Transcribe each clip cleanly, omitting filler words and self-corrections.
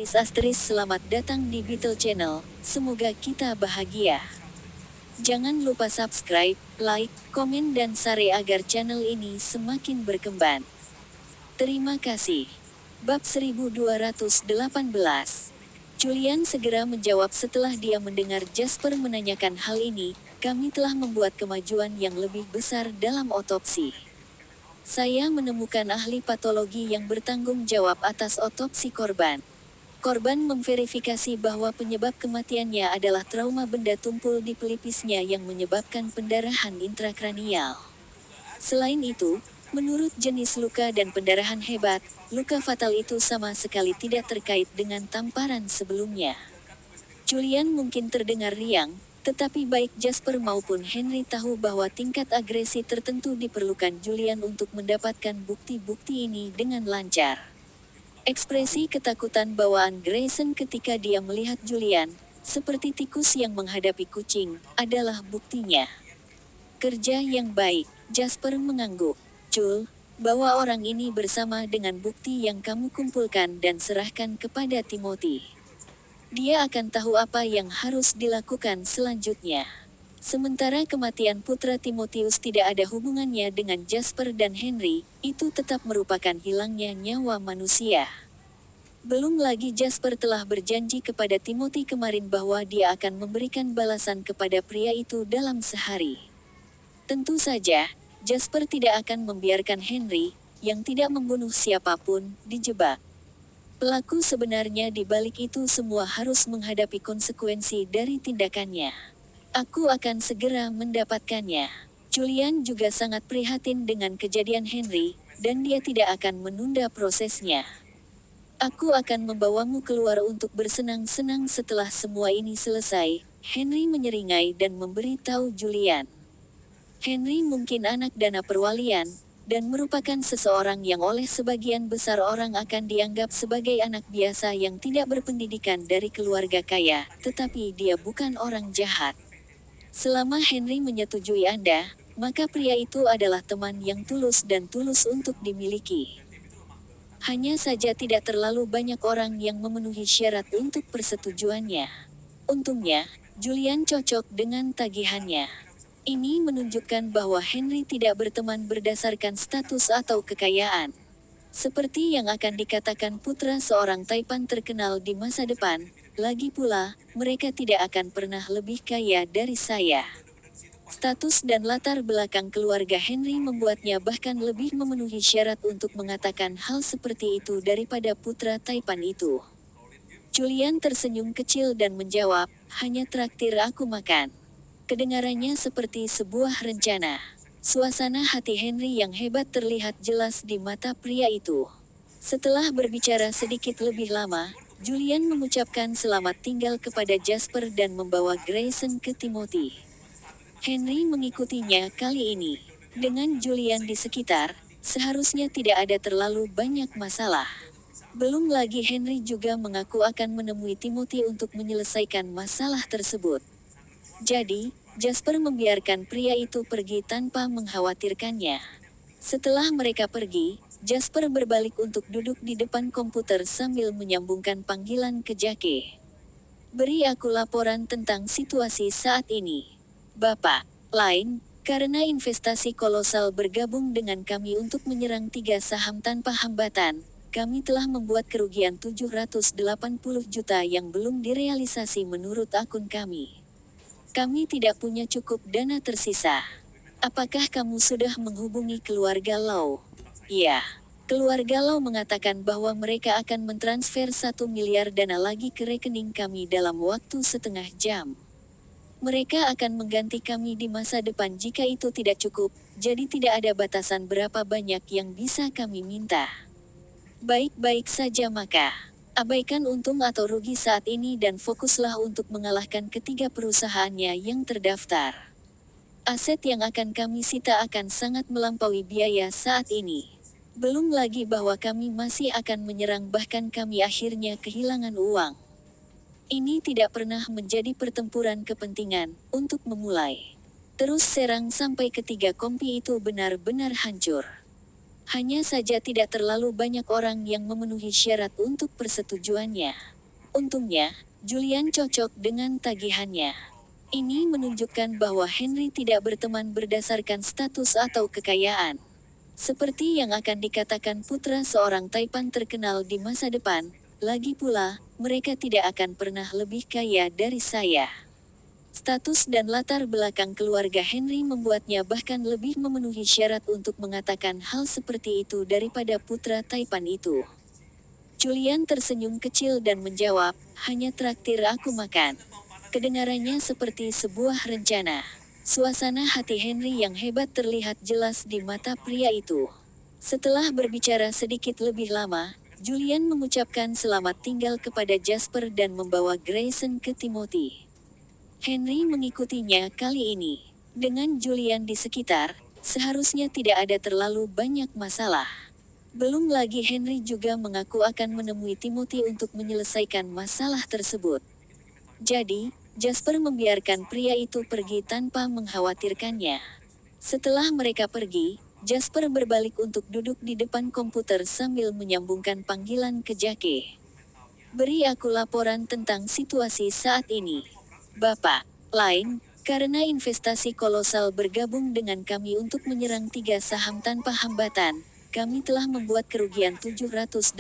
Selamat datang di Beetle Channel, semoga kita bahagia. Jangan lupa subscribe, like, komen dan share agar channel ini semakin berkembang. Terima kasih. Bab 1218. Julian segera menjawab setelah dia mendengar Jasper menanyakan hal ini, kami telah membuat kemajuan yang lebih besar dalam otopsi. Saya menemukan ahli patologi yang bertanggung jawab atas otopsi korban. Korban memverifikasi bahwa penyebab kematiannya adalah trauma benda tumpul di pelipisnya yang menyebabkan pendarahan intrakranial. Selain itu, menurut jenis luka dan pendarahan hebat, luka fatal itu sama sekali tidak terkait dengan tamparan sebelumnya. Julian mungkin terdengar riang, tetapi baik Jasper maupun Henry tahu bahwa tingkat agresi tertentu diperlukan Julian untuk mendapatkan bukti-bukti ini dengan lancar. Ekspresi ketakutan bawaan Grayson ketika dia melihat Julian, seperti tikus yang menghadapi kucing, adalah buktinya. Kerja yang baik, Jasper mengangguk. Jul, bawa orang ini bersama dengan bukti yang kamu kumpulkan dan serahkan kepada Timothy. Dia akan tahu apa yang harus dilakukan selanjutnya. Sementara kematian putra Timotius tidak ada hubungannya dengan Jasper dan Henry, itu tetap merupakan hilangnya nyawa manusia. Belum lagi Jasper telah berjanji kepada Timothy kemarin bahwa dia akan memberikan balasan kepada pria itu dalam sehari. Tentu saja, Jasper tidak akan membiarkan Henry, yang tidak membunuh siapapun, dijebak. Pelaku sebenarnya di balik itu semua harus menghadapi konsekuensi dari tindakannya. Aku akan segera mendapatkannya. Julian juga sangat prihatin dengan kejadian Henry, dan dia tidak akan menunda prosesnya. Aku akan membawamu keluar untuk bersenang-senang setelah semua ini selesai, Henry menyeringai dan memberitahu Julian. Henry mungkin anak dana perwalian, dan merupakan seseorang yang oleh sebagian besar orang akan dianggap sebagai anak biasa yang tidak berpendidikan dari keluarga kaya, tetapi dia bukan orang jahat. Selama Henry menyetujui Anda, maka pria itu adalah teman yang tulus dan tulus untuk dimiliki. Hanya saja tidak terlalu banyak orang yang memenuhi syarat untuk persetujuannya. Untungnya, Julian cocok dengan tagihannya. Ini menunjukkan bahwa Henry tidak berteman berdasarkan status atau kekayaan. Seperti yang akan dikatakan putra seorang taipan terkenal di masa depan, lagi pula, mereka tidak akan pernah lebih kaya dari saya. Status dan latar belakang keluarga Henry membuatnya bahkan lebih memenuhi syarat untuk mengatakan hal seperti itu daripada putra taipan itu. Julian tersenyum kecil dan menjawab, hanya traktir aku makan. Kedengarannya seperti sebuah rencana. Suasana hati Henry yang hebat terlihat jelas di mata pria itu. Setelah berbicara sedikit lebih lama, Julian mengucapkan selamat tinggal kepada Jasper dan membawa Grayson ke Timothy. Henry mengikutinya kali ini. Dengan Julian di sekitar, seharusnya tidak ada terlalu banyak masalah. Belum lagi Henry juga mengaku akan menemui Timothy untuk menyelesaikan masalah tersebut. Jadi, Jasper membiarkan pria itu pergi tanpa mengkhawatirkannya. Setelah mereka pergi, Jasper berbalik untuk duduk di depan komputer sambil menyambungkan panggilan ke Jake. Beri aku laporan tentang situasi saat ini. Bapak, lain, karena investasi kolosal bergabung dengan kami untuk menyerang 3 saham tanpa hambatan, kami telah membuat kerugian 780 juta yang belum direalisasi menurut akun kami. Kami tidak punya cukup dana tersisa. Apakah kamu sudah menghubungi keluarga Lau? Ya. Keluarga Lau mengatakan bahwa mereka akan mentransfer 1 miliar dana lagi ke rekening kami dalam waktu setengah jam. Mereka akan mengganti kami di masa depan jika itu tidak cukup, jadi tidak ada batasan berapa banyak yang bisa kami minta. Baik-baik saja maka. Abaikan untung atau rugi saat ini dan fokuslah untuk mengalahkan ketiga perusahaannya yang terdaftar. Aset yang akan kami sita akan sangat melampaui biaya saat ini. Belum lagi bahwa kami masih akan menyerang bahkan kami akhirnya kehilangan uang. Ini tidak pernah menjadi pertempuran kepentingan, untuk memulai. Terus serang sampai ketiga kompi itu benar-benar hancur. Hanya saja tidak terlalu banyak orang yang memenuhi syarat untuk persetujuannya. Untungnya, Julian cocok dengan tagihannya. Ini menunjukkan bahwa Henry tidak berteman berdasarkan status atau kekayaan. Seperti yang akan dikatakan putra seorang taipan terkenal di masa depan, lagi pula, mereka tidak akan pernah lebih kaya dari saya. Status dan latar belakang keluarga Henry membuatnya bahkan lebih memenuhi syarat untuk mengatakan hal seperti itu daripada putra taipan itu. Julian tersenyum kecil dan menjawab, hanya traktir aku makan. Kedengarannya seperti sebuah rencana. Suasana hati Henry yang hebat terlihat jelas di mata pria itu. Setelah berbicara sedikit lebih lama, Julian mengucapkan selamat tinggal kepada Jasper dan membawa Grayson ke Timothy. Henry mengikutinya kali ini. Dengan Julian di sekitar, seharusnya tidak ada terlalu banyak masalah. Belum lagi Henry juga mengaku akan menemui Timothy untuk menyelesaikan masalah tersebut. Jadi, Jasper membiarkan pria itu pergi tanpa mengkhawatirkannya. Setelah mereka pergi, Jasper berbalik untuk duduk di depan komputer sambil menyambungkan panggilan ke Jake. Beri aku laporan tentang situasi saat ini. Bapak, lain, karena investasi kolosal bergabung dengan kami untuk menyerang 3 saham tanpa hambatan, kami telah membuat kerugian 780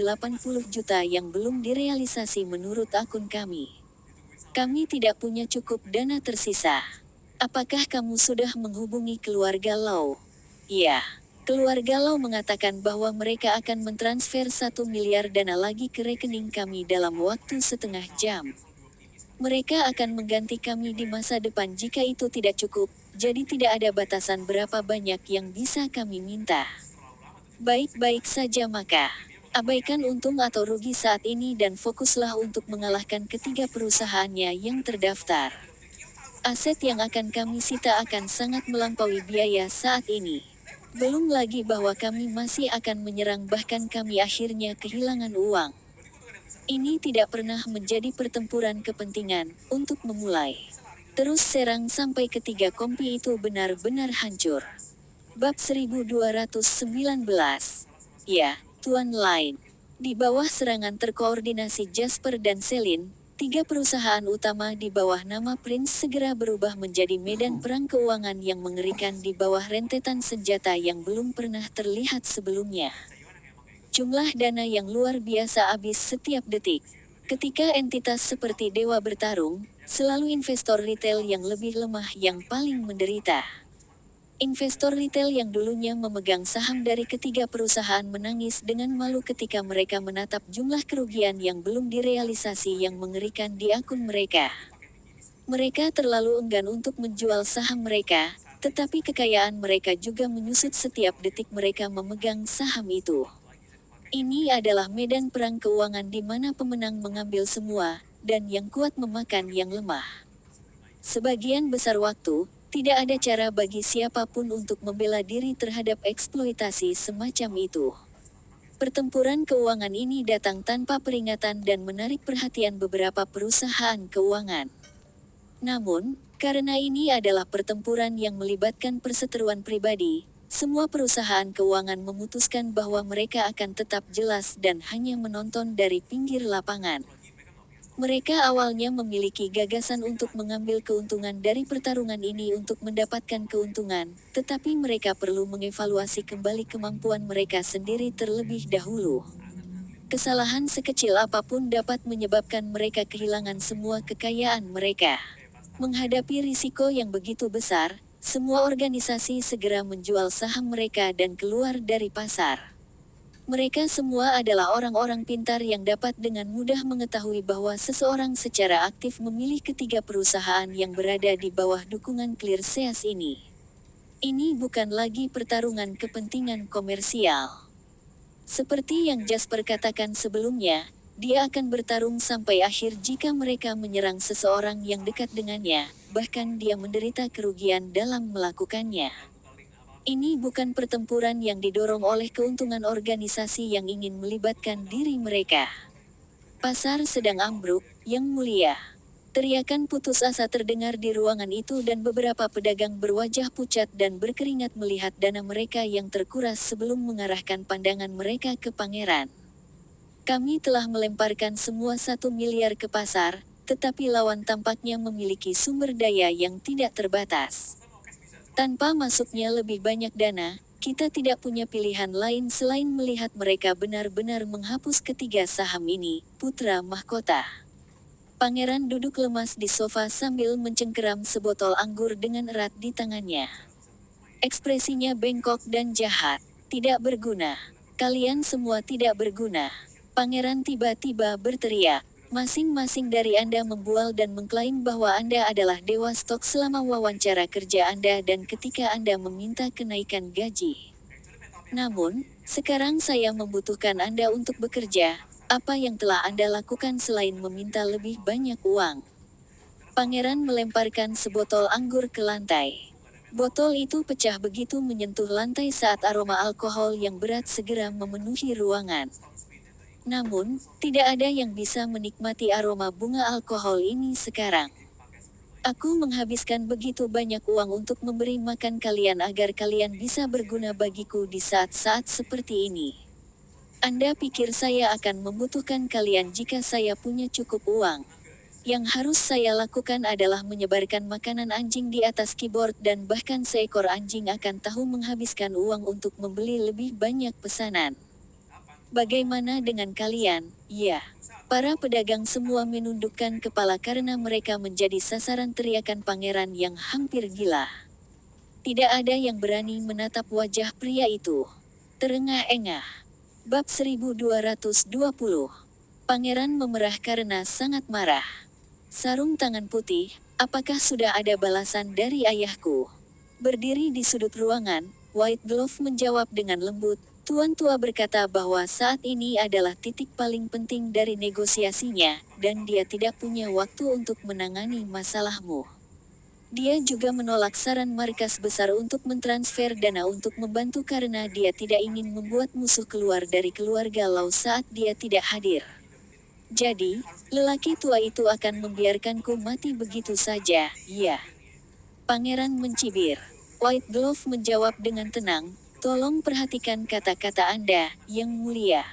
juta yang belum direalisasi menurut akun kami. Kami tidak punya cukup dana tersisa. Apakah kamu sudah menghubungi keluarga Lau? Ya. Keluarga Lau mengatakan bahwa mereka akan mentransfer 1 miliar dana lagi ke rekening kami dalam waktu setengah jam. Mereka akan mengganti kami di masa depan jika itu tidak cukup, jadi tidak ada batasan berapa banyak yang bisa kami minta. Baik-baik saja maka. Abaikan untung atau rugi saat ini dan fokuslah untuk mengalahkan ketiga perusahaannya yang terdaftar. Aset yang akan kami sita akan sangat melampaui biaya saat ini. Belum lagi bahwa kami masih akan menyerang bahkan kami akhirnya kehilangan uang. Ini tidak pernah menjadi pertempuran kepentingan, untuk memulai. Terus serang sampai ketiga kompi itu benar-benar hancur. Bab 1219. Ya, Tuan Lain. Di bawah serangan terkoordinasi Jasper dan Celine, 3 perusahaan utama di bawah nama Prince segera berubah menjadi medan perang keuangan yang mengerikan di bawah rentetan senjata yang belum pernah terlihat sebelumnya. Jumlah dana yang luar biasa habis setiap detik. Ketika entitas seperti Dewa bertarung, selalu investor retail yang lebih lemah yang paling menderita. Investor retail yang dulunya memegang saham dari ketiga perusahaan menangis dengan malu ketika mereka menatap jumlah kerugian yang belum direalisasi yang mengerikan di akun mereka. Mereka terlalu enggan untuk menjual saham mereka, tetapi kekayaan mereka juga menyusut setiap detik mereka memegang saham itu. Ini adalah medan perang keuangan di mana pemenang mengambil semua, dan yang kuat memakan yang lemah. Sebagian besar waktu, tidak ada cara bagi siapapun untuk membela diri terhadap eksploitasi semacam itu. Pertempuran keuangan ini datang tanpa peringatan dan menarik perhatian beberapa perusahaan keuangan. Namun, karena ini adalah pertempuran yang melibatkan perseteruan pribadi, semua perusahaan keuangan memutuskan bahwa mereka akan tetap jelas dan hanya menonton dari pinggir lapangan. Mereka awalnya memiliki gagasan untuk mengambil keuntungan dari pertarungan ini untuk mendapatkan keuntungan, tetapi mereka perlu mengevaluasi kembali kemampuan mereka sendiri terlebih dahulu. Kesalahan sekecil apapun dapat menyebabkan mereka kehilangan semua kekayaan mereka. Menghadapi risiko yang begitu besar, semua organisasi segera menjual saham mereka dan keluar dari pasar. Mereka semua adalah orang-orang pintar yang dapat dengan mudah mengetahui bahwa seseorang secara aktif memilih ketiga perusahaan yang berada di bawah dukungan Clearseas ini. Ini bukan lagi pertarungan kepentingan komersial. Seperti yang Jasper katakan sebelumnya, dia akan bertarung sampai akhir jika mereka menyerang seseorang yang dekat dengannya, bahkan dia menderita kerugian dalam melakukannya. Ini bukan pertempuran yang didorong oleh keuntungan organisasi yang ingin melibatkan diri mereka. Pasar sedang ambruk, Yang Mulia. Teriakan putus asa terdengar di ruangan itu dan beberapa pedagang berwajah pucat dan berkeringat melihat dana mereka yang terkuras sebelum mengarahkan pandangan mereka ke pangeran. Kami telah melemparkan semua 1 miliar ke pasar, tetapi lawan tampaknya memiliki sumber daya yang tidak terbatas. Tanpa masuknya lebih banyak dana, kita tidak punya pilihan lain selain melihat mereka benar-benar menghapus ketiga saham ini, putra mahkota. Pangeran duduk lemas di sofa sambil mencengkeram sebotol anggur dengan erat di tangannya. Ekspresinya bengkok dan jahat. Tidak berguna. Kalian semua tidak berguna. Pangeran tiba-tiba berteriak. Masing-masing dari Anda membual dan mengklaim bahwa Anda adalah dewa stok selama wawancara kerja Anda dan ketika Anda meminta kenaikan gaji. Namun, sekarang saya membutuhkan Anda untuk bekerja. Apa yang telah Anda lakukan selain meminta lebih banyak uang? Pangeran melemparkan sebotol anggur ke lantai. Botol itu pecah begitu menyentuh lantai saat aroma alkohol yang berat segera memenuhi ruangan. Namun, tidak ada yang bisa menikmati aroma bunga alkohol ini sekarang. Aku menghabiskan begitu banyak uang untuk memberi makan kalian agar kalian bisa berguna bagiku di saat-saat seperti ini. Anda pikir saya akan membutuhkan kalian jika saya punya cukup uang? Yang harus saya lakukan adalah menyebarkan makanan anjing di atas keyboard dan bahkan seekor anjing akan tahu menghabiskan uang untuk membeli lebih banyak pesanan. Bagaimana dengan kalian? Ya. Para pedagang semua menundukkan kepala karena mereka menjadi sasaran teriakan pangeran yang hampir gila. Tidak ada yang berani menatap wajah pria itu. Terengah-engah. Bab 1220. Pangeran memerah karena sangat marah. Sarung tangan putih, apakah sudah ada balasan dari ayahku? Berdiri di sudut ruangan, White Glove menjawab dengan lembut. Tuan tua berkata bahwa saat ini adalah titik paling penting dari negosiasinya, dan dia tidak punya waktu untuk menangani masalahmu. Dia juga menolak saran markas besar untuk mentransfer dana untuk membantu karena dia tidak ingin membuat musuh keluar dari keluarga Lau saat dia tidak hadir. Jadi, lelaki tua itu akan membiarkanku mati begitu saja, ya. Pangeran mencibir. White Glove menjawab dengan tenang, tolong perhatikan kata-kata Anda, Yang Mulia.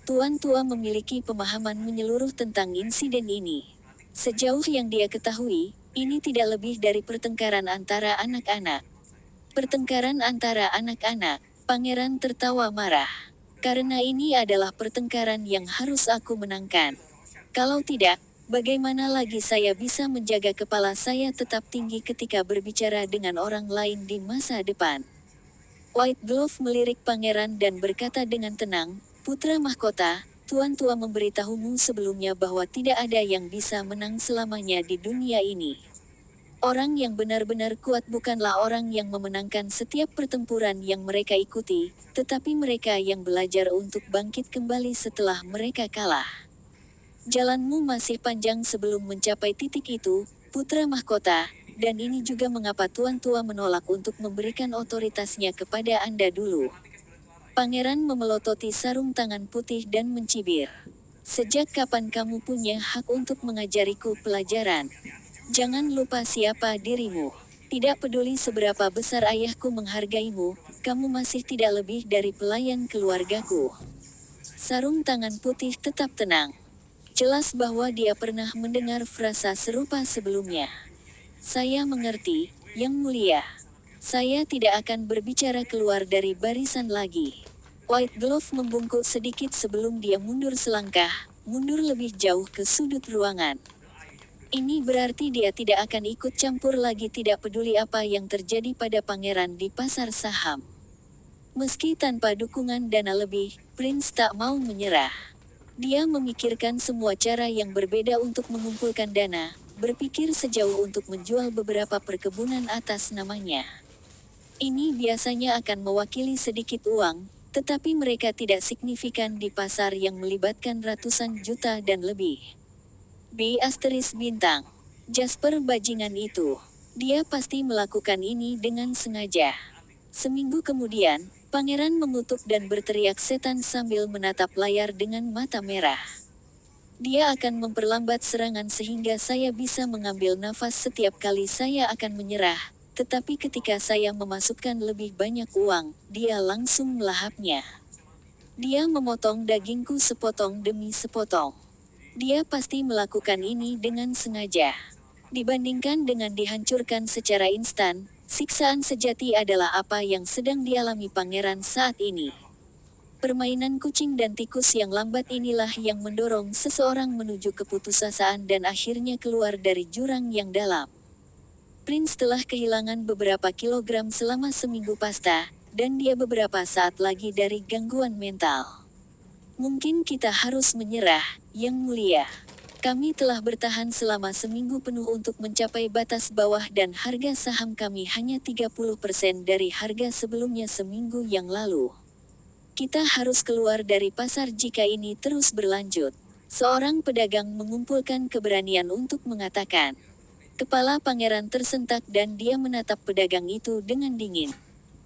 Tuan tua memiliki pemahaman menyeluruh tentang insiden ini. Sejauh yang dia ketahui, ini tidak lebih dari pertengkaran antara anak-anak. Pertengkaran antara anak-anak, pangeran tertawa marah. Karena ini adalah pertengkaran yang harus aku menangkan. Kalau tidak, bagaimana lagi saya bisa menjaga kepala saya tetap tinggi ketika berbicara dengan orang lain di masa depan? White Glove melirik pangeran dan berkata dengan tenang, putra mahkota, Tuan tua memberitahumu sebelumnya bahwa tidak ada yang bisa menang selamanya di dunia ini. Orang yang benar-benar kuat bukanlah orang yang memenangkan setiap pertempuran yang mereka ikuti, tetapi mereka yang belajar untuk bangkit kembali setelah mereka kalah. Jalanmu masih panjang sebelum mencapai titik itu, putra mahkota, dan ini juga mengapa Tuan tua menolak untuk memberikan otoritasnya kepada Anda dulu. Pangeran memelototi sarung tangan putih dan mencibir. Sejak kapan kamu punya hak untuk mengajariku pelajaran? Jangan lupa siapa dirimu. Tidak peduli seberapa besar ayahku menghargaimu, kamu masih tidak lebih dari pelayan keluargaku. Sarung tangan putih tetap tenang. Jelas bahwa dia pernah mendengar frasa serupa sebelumnya. Saya mengerti, Yang Mulia. Saya tidak akan berbicara keluar dari barisan lagi. White Glove membungkuk sedikit sebelum dia mundur selangkah, mundur lebih jauh ke sudut ruangan. Ini berarti dia tidak akan ikut campur lagi, tidak peduli apa yang terjadi pada pangeran di pasar saham. Meski tanpa dukungan dana lebih, Prince tak mau menyerah. Dia memikirkan semua cara yang berbeda untuk mengumpulkan dana, berpikir sejauh untuk menjual beberapa perkebunan atas namanya. Ini biasanya akan mewakili sedikit uang, tetapi mereka tidak signifikan di pasar yang melibatkan ratusan juta dan lebih. Bintang. Jasper bajingan itu. Dia pasti melakukan ini dengan sengaja. Seminggu kemudian, pangeran mengutuk dan berteriak setan sambil menatap layar dengan mata merah. Dia akan memperlambat serangan sehingga saya bisa mengambil nafas setiap kali saya akan menyerah, tetapi ketika saya memasukkan lebih banyak uang, dia langsung melahapnya. Dia memotong dagingku sepotong demi sepotong. Dia pasti melakukan ini dengan sengaja. Dibandingkan dengan dihancurkan secara instan, siksaan sejati adalah apa yang sedang dialami pangeran saat ini. Permainan kucing dan tikus yang lambat inilah yang mendorong seseorang menuju keputusasaan dan akhirnya keluar dari jurang yang dalam. Prince telah kehilangan beberapa kilogram selama seminggu pasca, dan dia beberapa saat lagi dari gangguan mental. Mungkin kita harus menyerah, Yang Mulia. Kami telah bertahan selama seminggu penuh untuk mencapai batas bawah dan harga saham kami hanya 30% dari harga sebelumnya seminggu yang lalu. Kita harus keluar dari pasar jika ini terus berlanjut. Seorang pedagang mengumpulkan keberanian untuk mengatakan. Kepala pangeran tersentak dan dia menatap pedagang itu dengan dingin.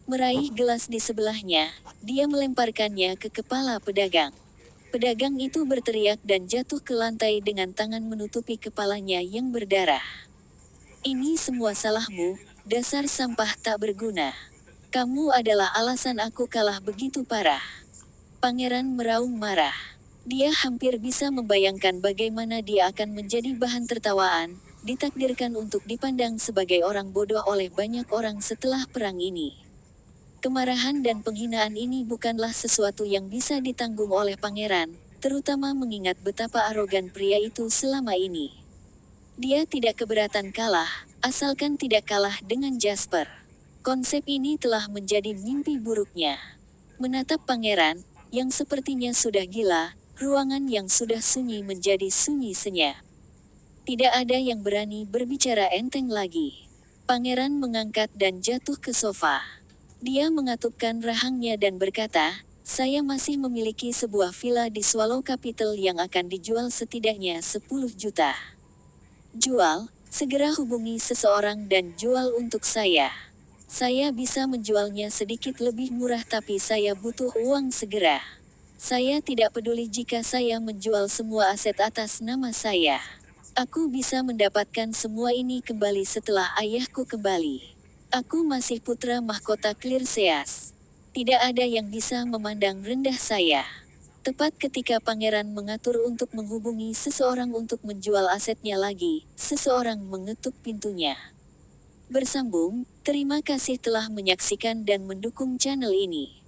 Meraih gelas di sebelahnya, dia melemparkannya ke kepala pedagang. Pedagang itu berteriak dan jatuh ke lantai dengan tangan menutupi kepalanya yang berdarah. Ini semua salahmu, dasar sampah tak berguna. Kamu adalah alasan aku kalah begitu parah. Pangeran meraung marah. Dia hampir bisa membayangkan bagaimana dia akan menjadi bahan tertawaan, ditakdirkan untuk dipandang sebagai orang bodoh oleh banyak orang setelah perang ini. Kemarahan dan penghinaan ini bukanlah sesuatu yang bisa ditanggung oleh pangeran, terutama mengingat betapa arogan pria itu selama ini. Dia tidak keberatan kalah, asalkan tidak kalah dengan Jasper. Konsep ini telah menjadi mimpi buruknya. Menatap pangeran, yang sepertinya sudah gila, ruangan yang sudah sunyi menjadi sunyi senyap. Tidak ada yang berani berbicara enteng lagi. Pangeran mengangkat dan jatuh ke sofa. Dia mengatupkan rahangnya dan berkata, saya masih memiliki sebuah villa di Swallow Capital yang akan dijual setidaknya 10 juta. Jual, segera hubungi seseorang dan jual untuk saya. Saya bisa menjualnya sedikit lebih murah tapi saya butuh uang segera. Saya tidak peduli jika saya menjual semua aset atas nama saya. Aku bisa mendapatkan semua ini kembali setelah ayahku kembali. Aku masih putra mahkota Clearseas. Tidak ada yang bisa memandang rendah saya. Tepat ketika pangeran mengatur untuk menghubungi seseorang untuk menjual asetnya lagi, seseorang mengetuk pintunya. Bersambung, terima kasih telah menyaksikan dan mendukung channel ini.